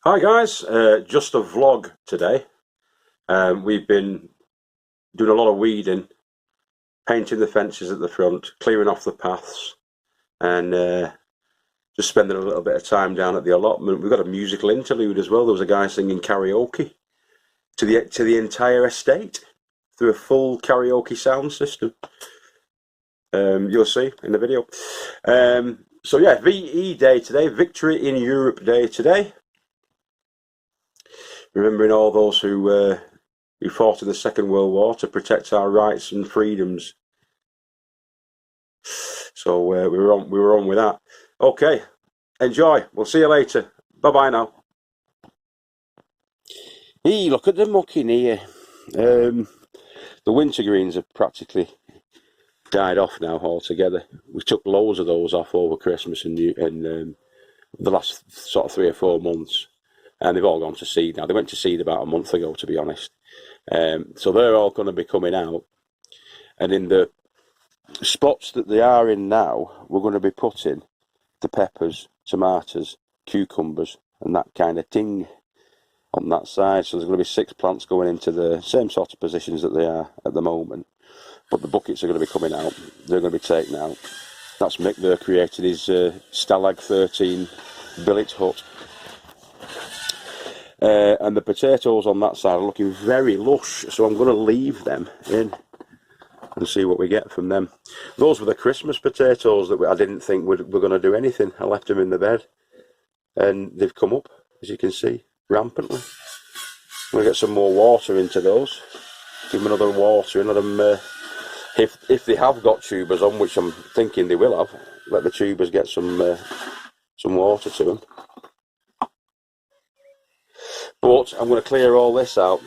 Hi guys, just a vlog today. We've been doing a lot of weeding, painting the fences at the front, clearing off the paths, and just spending a little bit of time down at the allotment. We've got a musical interlude as well. There was a guy singing karaoke to the entire estate through a full karaoke sound system. You'll see in the video. So yeah, VE Day today, Victory in Europe Day today. Remembering all those who fought in the Second World War to protect our rights and freedoms. So we were on with that. Okay, enjoy. We'll see you later. Bye bye now. Hey, look at the muck in here. The wintergreens have practically died off now altogether. We took loads of those off over Christmas and the last sort of 3 or 4 months. And they've all gone to seed now. They went to seed about a month ago, to be honest. So they're all going to be coming out. And in the spots that they are in now, we're going to be putting the peppers, tomatoes, cucumbers, and that kind of thing on that side. So there's going to be 6 plants going into the same sort of positions that they are at the moment. But the buckets are going to be coming out. They're going to be taken out. That's Mick there created his Stalag 13 billet hut. And the potatoes on that side are looking very lush, so I'm going to leave them in and see what we get from them. Those were the Christmas potatoes that I didn't think were going to do anything. I left them in the bed, and they've come up, as you can see, rampantly. I'm going to get some more water into those, give them another water, and let them, if they have got tubers on, which I'm thinking they will have, let the tubers get some water to them. But I'm going to clear all this out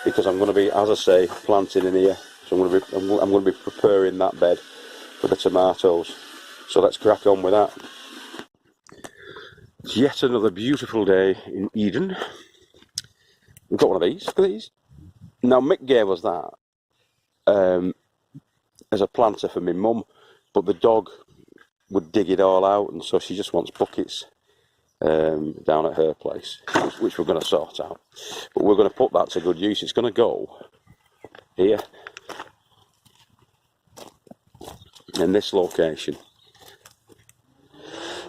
because I'm going to be, as I say, planting in here. So I'm going to be preparing that bed for the tomatoes. So let's crack on with that. It's yet another beautiful day in Eden. We've got one of these. Look at these. Now Mick gave us that as a planter for my mum, but the dog would dig it all out, and so she just wants buckets. Down at her place, which we're going to sort out, but we're going to put that to good use. It's going to go here in this location,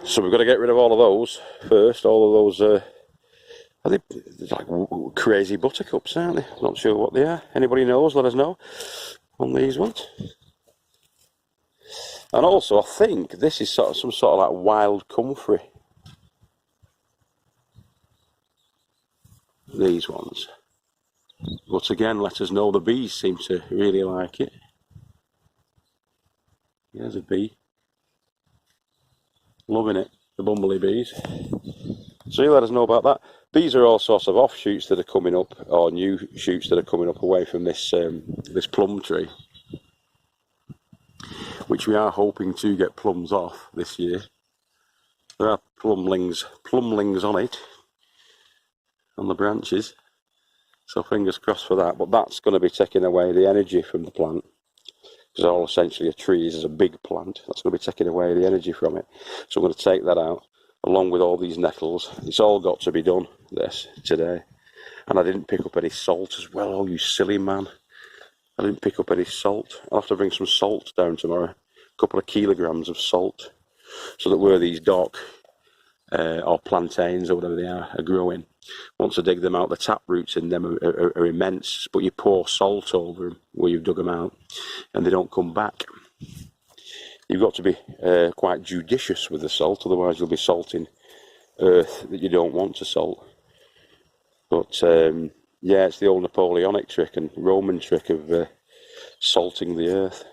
so we've got to get rid of all of those first. All of those are they like crazy buttercups, aren't they? Not sure what they are. Anybody knows, let us know on these ones. And also I think this is sort of some sort of like wild comfrey, these ones, but again, let us know. The bees seem to really like it. There's a bee, loving it, the bumblebee bees. So you let us know about that. These are all sorts of offshoots that are coming up, or new shoots that are coming up away from this this plum tree, which we are hoping to get plums off this year. There are plumlings on it, on the branches, so fingers crossed for that. But that's going to be taking away the energy from the plant, because all essentially a tree is a big plant. That's going to be taking away the energy from it, so I'm going to take that out along with all these nettles. It's all got to be done this today. And I didn't pick up any salt as well. Oh, you silly man, I didn't pick up any salt. I'll have to bring some salt down tomorrow, a couple of kilograms of salt, so that where these dock or plantains or whatever they are growing, once I dig them out, the tap roots in them are immense, but you pour salt over them where you've dug them out and they don't come back. You've got to be quite judicious with the salt, otherwise you'll be salting earth that you don't want to salt. But yeah, it's the old Napoleonic trick and Roman trick of salting the earth.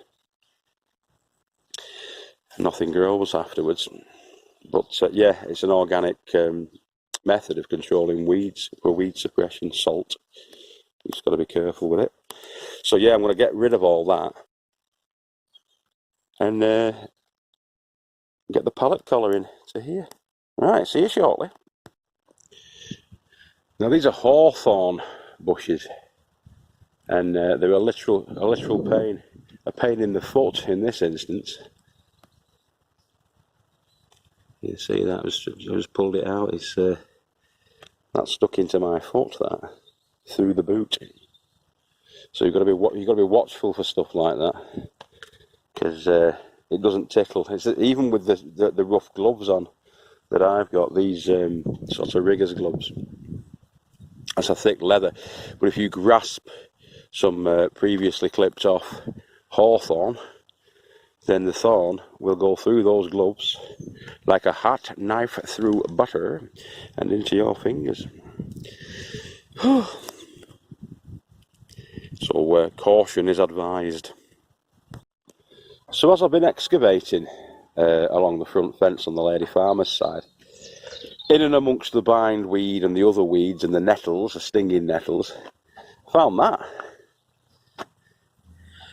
Nothing grows afterwards. But yeah, it's an organic method of controlling weeds, for weed suppression, salt. You've just got to be careful with it. So yeah, I'm going to get rid of all that and get the pallet collar in to here. Alright, see you shortly. Now these are hawthorn bushes, and they're a literal pain in the foot in this instance. You see that? I just pulled it out. It's That stuck into my foot, that, through the boot. So you've got to be watchful for stuff like that, because it doesn't tickle. It's, even with the rough gloves on that I've got, these sort of riggers gloves. That's a thick leather, but if you grasp some previously clipped off hawthorn, then the thorn will go through those gloves like a hot knife through butter and into your fingers. So caution is advised. So as I've been excavating along the front fence on the lady farmer's side, in and amongst the bindweed and the other weeds and the nettles, the stinging nettles, found that,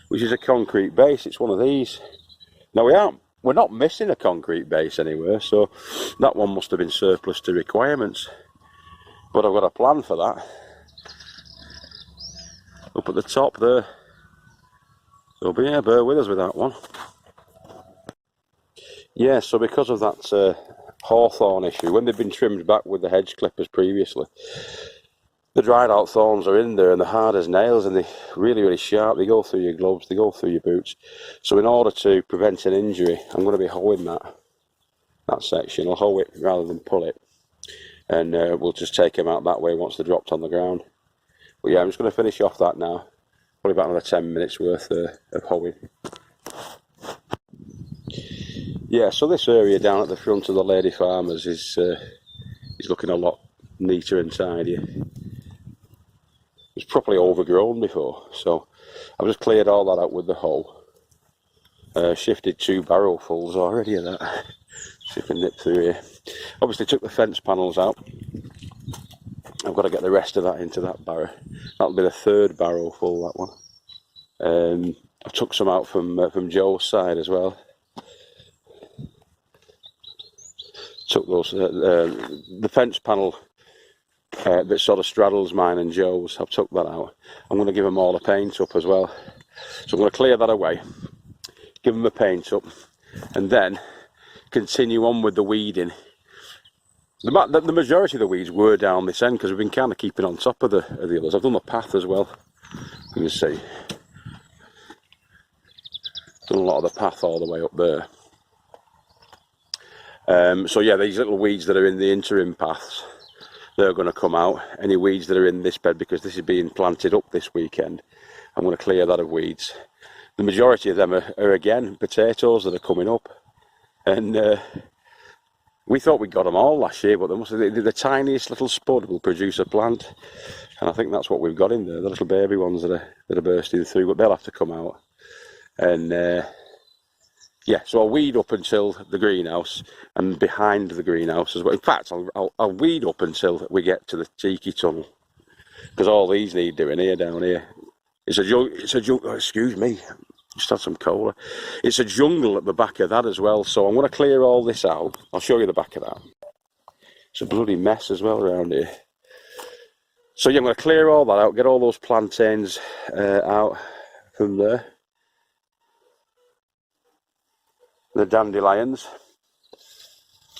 which is a concrete base. It's one of these. Now we're not missing a concrete base anywhere, so that one must have been surplus to requirements. But I've got a plan for that. Up at the top there. So yeah, bear with us with that one. Yeah, so because of that hawthorn issue, when they've been trimmed back with the hedge clippers previously, the dried out thorns are in there and they're hard as nails and they're really, really sharp. They go through your gloves, they go through your boots. So in order to prevent an injury, I'm going to be hoeing that section. I'll hoe it rather than pull it. And we'll just take them out that way once they're dropped on the ground. But yeah, I'm just going to finish off that now. Probably about another 10 minutes worth of hoeing. Yeah, so this area down at the front of the lady farmers is looking a lot neater and tidier. It was properly overgrown before, so I've just cleared all that out with the hoe. Shifted 2 barrowfuls already of that. See if I can nip through here. Obviously took the fence panels out. I've got to get the rest of that into that barrow. That'll be the 3rd barrowful, that one. I took some out from Joe's side as well. Took those, the fence panel that sort of straddles mine and Joe's, I've took that out. I'm going to give them all a paint up as well. So I'm going to clear that away, give them a paint up, and then continue on with the weeding. The majority of the weeds were down this end because we've been kind of keeping on top of the others. I've done the path as well. You can see. Done a lot of the path all the way up there. So yeah, these little weeds that are in the interim paths, they're going to come out. Any weeds that are in this bed, because this is being planted up this weekend, I'm going to clear that of weeds. The majority of them are again potatoes that are coming up, and we thought we got them all last year, but the tiniest little spud will produce a plant, and I think that's what we've got in there. The little baby ones that are bursting through, but they'll have to come out. And yeah, so I'll weed up until the greenhouse and behind the greenhouse as well. In fact, I'll weed up until we get to the tiki tunnel, because all these need doing here, down here. It's a jungle, excuse me, just had some cola. It's a jungle at the back of that as well, so I'm going to clear all this out. I'll show you the back of that. It's a bloody mess as well around here. So yeah, I'm going to clear all that out, get all those plantains out from there. The dandelions.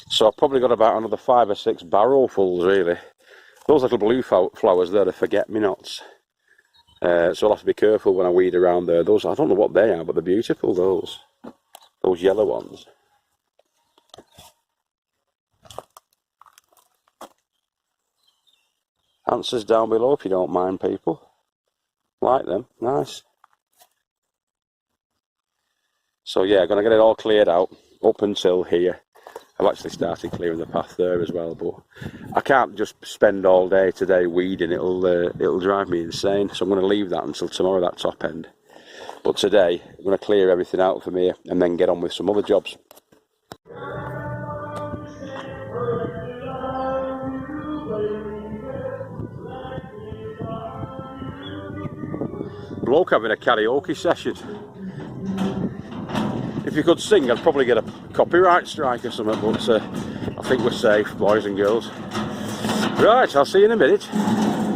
So I've probably got about another 5 or 6 barrowfuls really. Those little blue flowers there are forget-me-nots. So I'll have to be careful when I weed around there. Those, I don't know what they are, but they're beautiful, those yellow ones. Answers down below if you don't mind, people. Like them, nice. So yeah, I'm going to get it all cleared out up until here. I've actually started clearing the path there as well, but I can't just spend all day today weeding. It'll drive me insane. So I'm going to leave that until tomorrow, that top end. But today I'm going to clear everything out from here and then get on with some other jobs. Bloke having a karaoke session. If you could sing, I'd probably get a copyright strike or something, but I think we're safe, boys and girls. Right, I'll see you in a minute.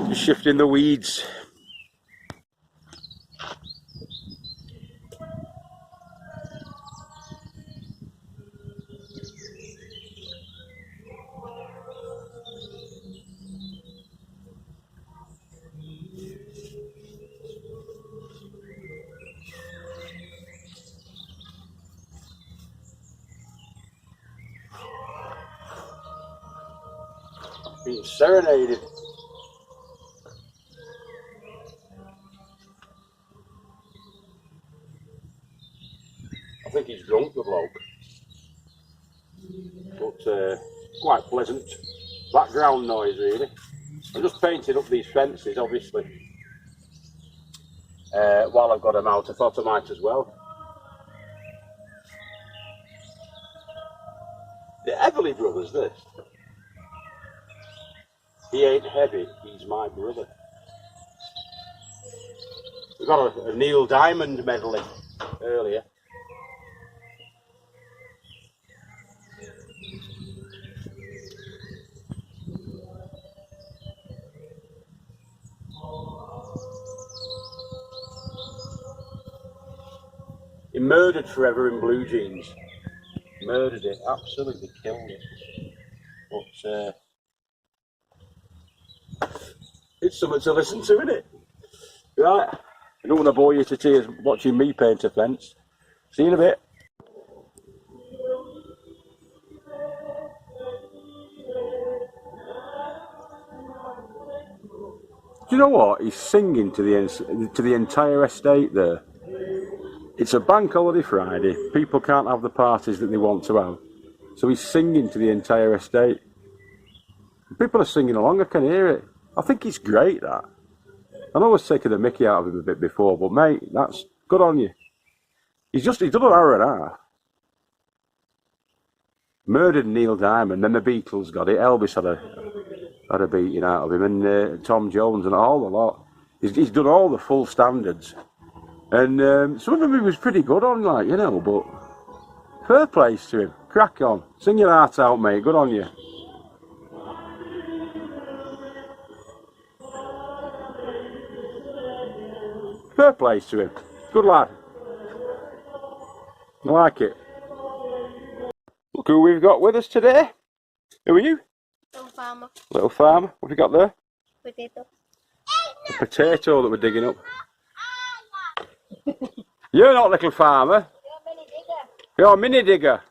Just shifting the weeds. Being serenaded. I think he's drunk, the bloke. But quite pleasant. Background noise, really. I'm just painting up these fences, obviously. While I've got them out, I thought I might as well. The Everly brothers, this. He ain't heavy, he's my brother. We got a Neil Diamond medley earlier. He murdered Forever in Blue Jeans. Murdered it, absolutely killed it. But it's something to listen to, isn't it? Right, I don't want to bore you to tears watching me paint a fence. See you in a bit. Do you know what? He's singing to the entire estate there. It's a bank holiday Friday. People can't have the parties that they want to have. So he's singing to the entire estate. People are singing along, I can hear it. I think it's great, that. I know I was taking the mickey out of him a bit before, but mate, that's good on you. He's done an hour and a half. Murdered Neil Diamond, then the Beatles got it. Elvis had a beating out of him, and Tom Jones and all the lot. He's done all the full standards. And some of them he was pretty good on, like, you know, but fair place to him. Crack on. Sing your heart out, mate. Good on you. Fair place to him. Good lad. I like it. Look who we've got with us today. Who are you? Little farmer. Little farmer. What have you got there? Potato. A potato that we're digging up. You're not little farmer. You're a mini digger. You're a mini digger.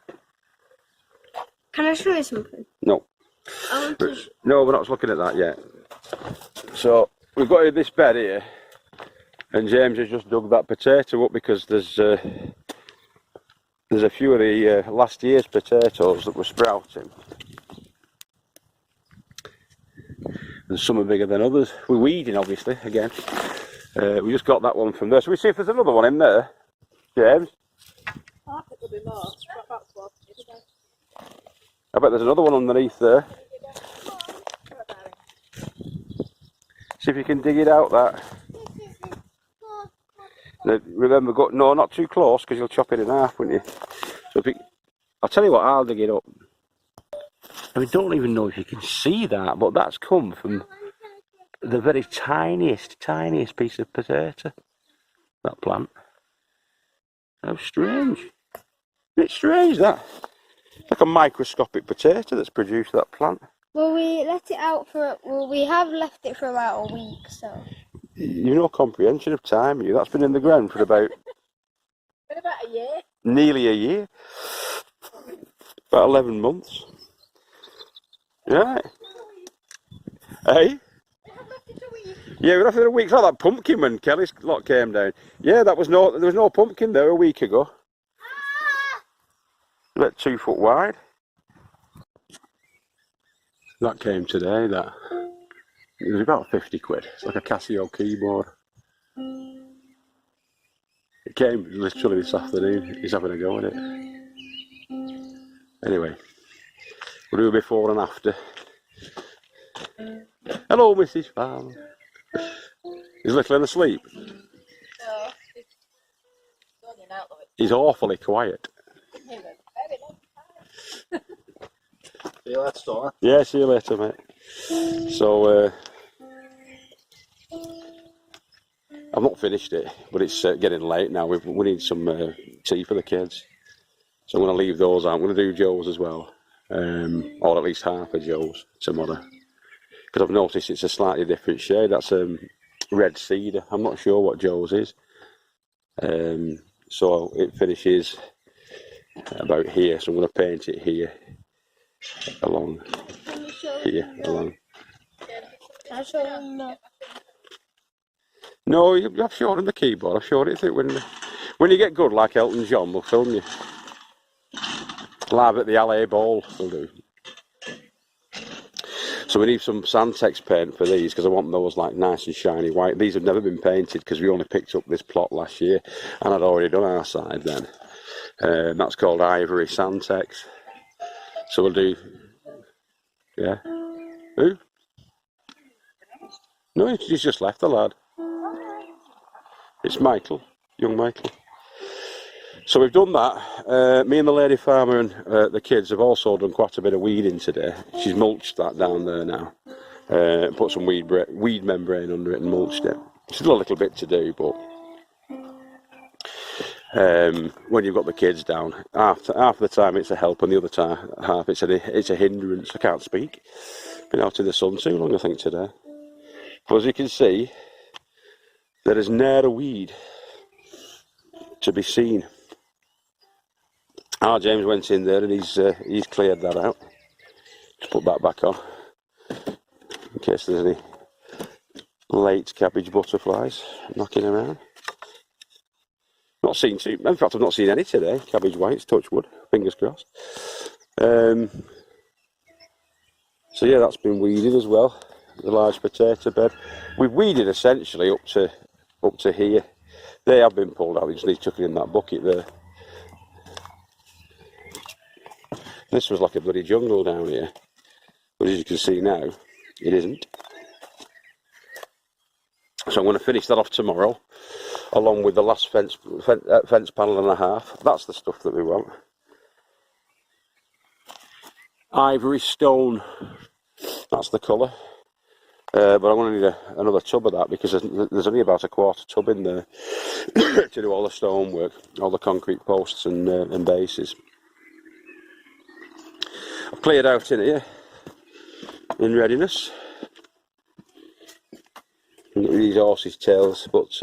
Can I show you something? No. I want to... No, we're not looking at that yet. So we've got this bed here, and James has just dug that potato up because there's a few of the last year's potatoes that were sprouting, and some are bigger than others. We're weeding, obviously, again. We just got that one from there. So we see if there's another one in there, James. I think there'll be more. I bet there's another one underneath there. See if you can dig it out, that. Now, remember, no, not too close, because you'll chop it in half, wouldn't you? So I'll tell you what, I'll dig it up. I don't even know if you can see that, but that's come from the very tiniest piece of potato. That plant. How strange. It's strange, that. It's like a microscopic potato that's produced that plant. Well, we let it out for... Well, we have left it for about a week, so... You've no comprehension of time, you. That's been in the ground for about... Been about a year. Nearly a year. About 11 months. Right. Hey? Yeah, we left it a week. It's like that pumpkin when Kelly's lot came down. Yeah, there was no pumpkin there a week ago. About 2 foot wide. That came today, that. It was about 50 quid. It's like a Casio keyboard. It came literally this afternoon. He's having a go at it. Anyway, we'll do a before and after. Hello, Mrs. Farmer. Is Little and asleep? No, He's awfully quiet. See you later, Storm. Yeah, see you later, mate. So, I've not finished it, but it's getting late now. We need some tea for the kids. So I'm going to leave those out. I'm going to do Joe's as well. Or at least half of Joe's tomorrow. Because I've noticed it's a slightly different shade. That's red cedar. I'm not sure what Joe's is. So it finishes about here. So I'm going to paint it here. Along here. Along. I showed him that. No, I've showed him the keyboard. I've showed it to when you get good, like Elton John, we'll film you. Live at the LA Ball, we'll do. So we need some Santex paint for these because I want those like nice and shiny white. These have never been painted because we only picked up this plot last year and I'd already done our side then. That's called Ivory Santex. So we'll do, yeah. Who? No, he's just left, the lad. It's Michael, young Michael. So we've done that. Me and the lady farmer and the kids have also done quite a bit of weeding today. She's mulched that down there now. Put some weed membrane under it and mulched it. Still a little bit to do, but when you've got the kids down, half the time it's a help and the other half it's a hindrance. I can't speak. Been out in the sun too long, I think, today. But as you can see, there is ne'er a weed to be seen. James went in there and he's cleared that out. Just put that back on in case there's any late cabbage butterflies knocking around. Not seen too. In fact, I've not seen any today. Cabbage whites, touch wood, fingers crossed. So yeah, that's been weeded as well. The large potato bed. We've weeded essentially up to here. They have been pulled out. We just need to chuck it in that bucket there. This was like a bloody jungle down here, but as you can see now, it isn't. So I'm going to finish that off tomorrow, along with the last fence panel and a half. That's the stuff that we want. Ivory stone, that's the colour. But I'm going to need another tub of that because there's only about a quarter tub in there to do all the stonework, all the concrete posts and bases. I've cleared out in here, in readiness. These horses' tails, but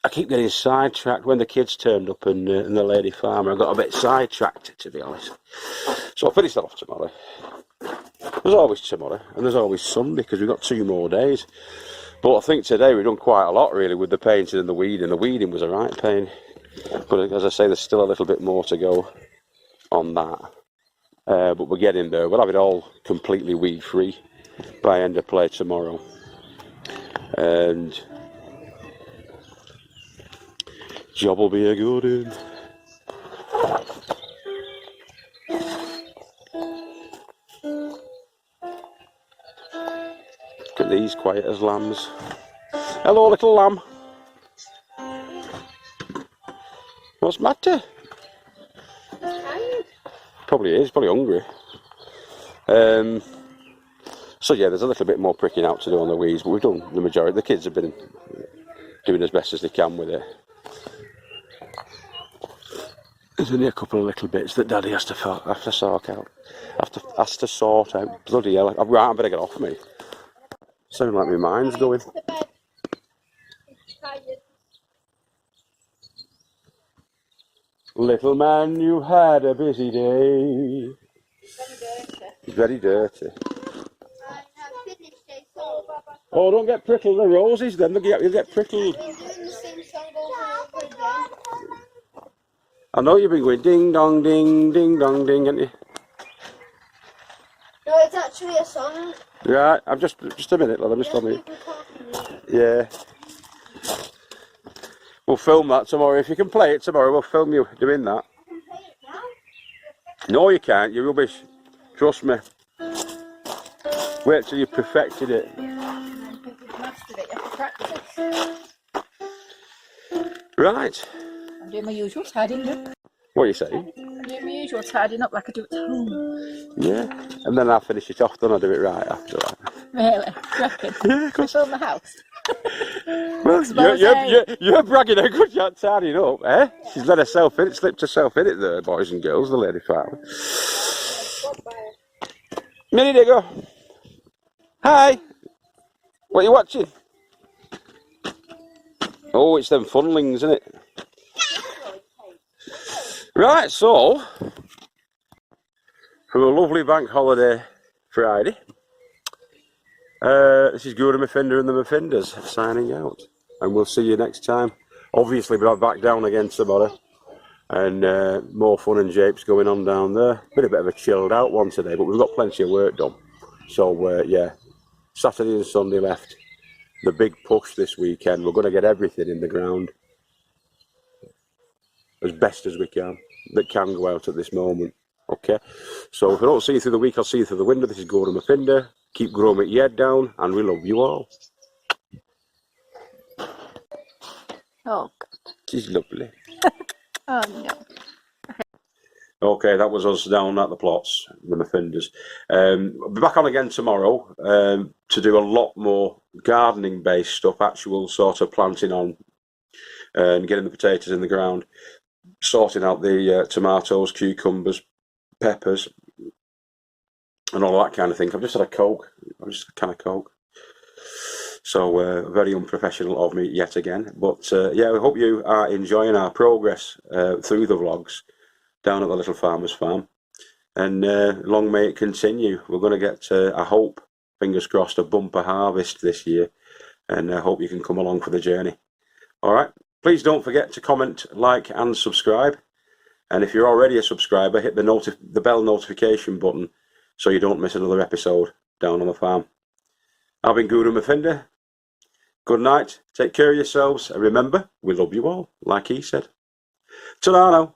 I keep getting sidetracked. When the kids turned up and the lady farmer, I got a bit sidetracked, to be honest. So I'll finish that off tomorrow. There's always tomorrow, and there's always Sunday, because we've got 2 more days. But I think today we've done quite a lot, really, with the painting and the weeding. The weeding was a right pain. But as I say, there's still a little bit more to go on that. But we're getting there. We'll have it all completely weed-free by end of play tomorrow. And job will be a good one. Look at these, quiet as lambs. Hello, little lamb. What's the matter? Probably is, probably hungry. So yeah, there's a little bit more pricking out to do on the weeds, but we've done the majority. The kids have been doing as best as they can with it. There's only a couple of little bits that Daddy has to sort out. Has to sort out. Bloody hell! Right, I better get off me. Sounding like my mind's going. Little man, you've had a busy day. Very dirty. Oh, don't get prickled, the roses then, you'll get prickled. I know you've been going ding dong ding, haven't you? No, it's actually a song. Right, I'm just a minute, lad, I'm just on it. Yeah. We'll film that tomorrow. If you can play it tomorrow, we'll film you doing that. No, you can't, you're rubbish. Trust me. Wait till you've perfected it. Right. I'm doing my usual tidying up. What are you saying? I'm doing my usual tidying up like I do at home. Yeah. And then I'll finish it off, then I'll do it right after that. Really? Do you reckon? Yeah, of course. Film the house. Well, you're bragging how good you're tidying up, eh? She's let herself in it, slipped herself in it there, boys and girls, the lady farmer. Minnie Digger. Hi. What are you watching? Oh, it's them funlings, isn't it? Right, so, for a lovely bank holiday Friday, This is Guru Murphinda and the Murphindas signing out. And we'll see you next time. Obviously, we're back down again tomorrow. And more fun and japes going on down there. Been a bit of a chilled out one today, but we've got plenty of work done. So, yeah, Saturday and Sunday left. The big push this weekend. We're going to get everything in the ground as best as we can that can go out at this moment. Okay, so if I don't see you through the week, I'll see you through the window. This is Gordon Murphinda. Keep growing with your head down, and we love you all. Oh, She's lovely. oh no. Okay, that was us down at the plots, the Murphindas. I'll be back on again tomorrow to do a lot more gardening-based stuff, actual sort of planting on and getting the potatoes in the ground, sorting out the tomatoes, cucumbers, peppers, and all that kind of thing. I've just had a Coke. I've just had a can of Coke. So very unprofessional of me yet again. But yeah, we hope you are enjoying our progress through the vlogs down at the Little Farmer's Farm. And long may it continue. We're going to get, I hope, fingers crossed, a bumper harvest this year. And I hope you can come along for the journey. All right. Please don't forget to comment, like and subscribe. And if you're already a subscriber, hit the bell notification button so you don't miss another episode down on the farm. I've been Guru Murphinda. Good night. Take care of yourselves. And remember, we love you all, like he said. Ta-da now.